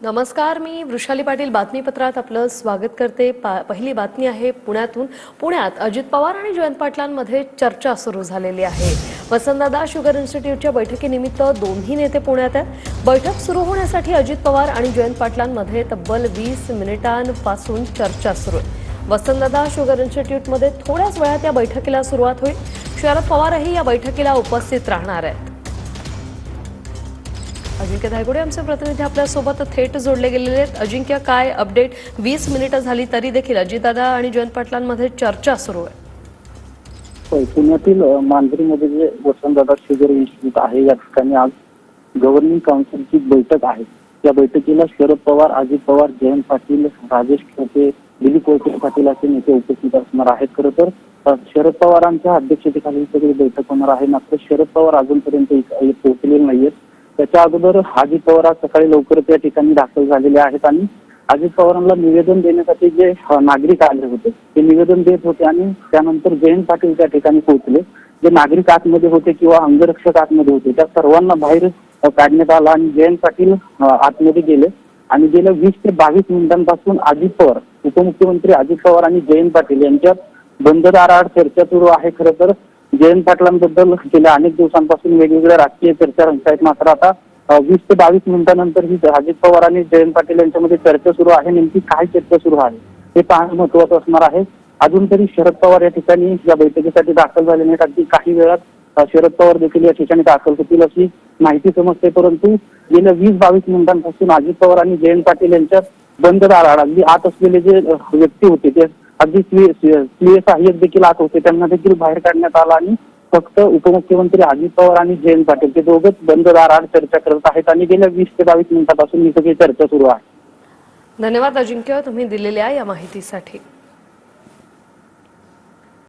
नमस्कार, मी वृषाली पाटील बातमीपत्रात आपलं स्वागत करते। पहिली बातमी आहे पुण्यातून। पुण्यात अजित पवार आणि जयंत पाटलांमध्ये चर्चा सुरू झालेली आहे। वसंतदादा शुगर इन्स्टिट्यूटच्या बैठकीनिमित्त दोन्ही नेते पुण्यात आहेत। बैठक सुरू होण्यासाठी अजित पवार आणि जयंत पाटलांमध्ये तब्बल 20 मिनिटांपासून चर्चा सुरू आहे। वसंतदादा शुगर इन्स्टिट्यूटमध्ये थोड्याच वेळात या बैठकीला सुरुवात होईल। शरद पवारही या बैठकीला उपस्थित राहणार आहेत। अजिंक्य धायगुडे आमचे प्रतिनिधी आपल्या सोबत थेट जोडले गेलेले आहेत। अजिंक्य, काय अपडेट? 20 मिनिटं झाली तरी देखील अजितदादा आणि जयंत पाटलांमध्ये चर्चा सुरू आहे। पुण्यातील मांजरीमध्ये जे वसंतदादा शुगर इन्स्टिट्यूट आहे या ठिकाणी आज गव्हर्निंग काउन्सिलची बैठक आहे। या बैठकीला शरद पवार, अजित पवार, जयंत पाटील, राजेश टोपे, दिलीप वळसे पाटील असे नेते उपस्थित असणार आहेत। खरं तर शरद पवारांच्या अध्यक्षतेखाली सगळी बैठक होणार आहे। मात्र शरद पवार अजूनपर्यंत पोहोचलेले नाहीयेत। त्याच्या अगोदर अजित पवार आज सकाळी लवकरच या ठिकाणी दाखल झालेले आहेत आणि अजित पवारांना निवेदन देण्यासाठी जे नागरिक आले होते ते निवेदन देत होते आणि त्यानंतर जयंत पाटील त्या ठिकाणी पोहोचले। जे नागरिक आतमध्ये होते किंवा अंगरक्षक आतमध्ये होते त्या सर्वांना बाहेर काढण्यात आलं आणि जयंत पाटील आतमध्ये गेले आणि गेल्या 20 ते 22 मिनिटांपासून अजित पवार, उपमुख्यमंत्री अजित पवार आणि जयंत पाटील यांच्यात बंद दाराआड चर्चा सुरू आहे। खरं तर जयंत पाटलांबद्दल गेल्या अनेक दिवसांपासून वेगवेगळ्या राजकीय चर्चा रंगतायत। मात्र आता 20 ते 22 मिनिटांनंतर ही अजित पवार आणि जयंत पाटील यांच्यामध्ये चर्चा सुरू आहे। नेमकी काय चर्चा सुरू आहे हे पाहणं महत्त्वाचं असणार आहे। अजून तरी शरद पवार या ठिकाणी या बैठकीसाठी दाखल झाले नाहीत। अगदी काही वेळात शरद पवार देखील या ठिकाणी दाखल होतील अशी माहिती समजते। परंतु गेल्या 20-22 मिनिटांपासून अजित पवार आणि जयंत पाटील यांच्यात बंद दाराआड अगदी आत असलेले जे व्यक्ती होते ते अगदी सीए सहाय्यक देखील आत होते, त्यांना देखील बाहेर काढण्यात आलं आणि फक्त उपमुख्यमंत्री अजित पवार आणि जयंत पाटील ते दोघंच बंद दाराआड चर्चा करत आहेत आणि गेल्या 20 ते 22 मिनिटांपासून ही सगळी चर्चा सुरू आहे। धन्यवाद अजिंक्य, तुम्ही दिलेल्या या माहितीसाठी।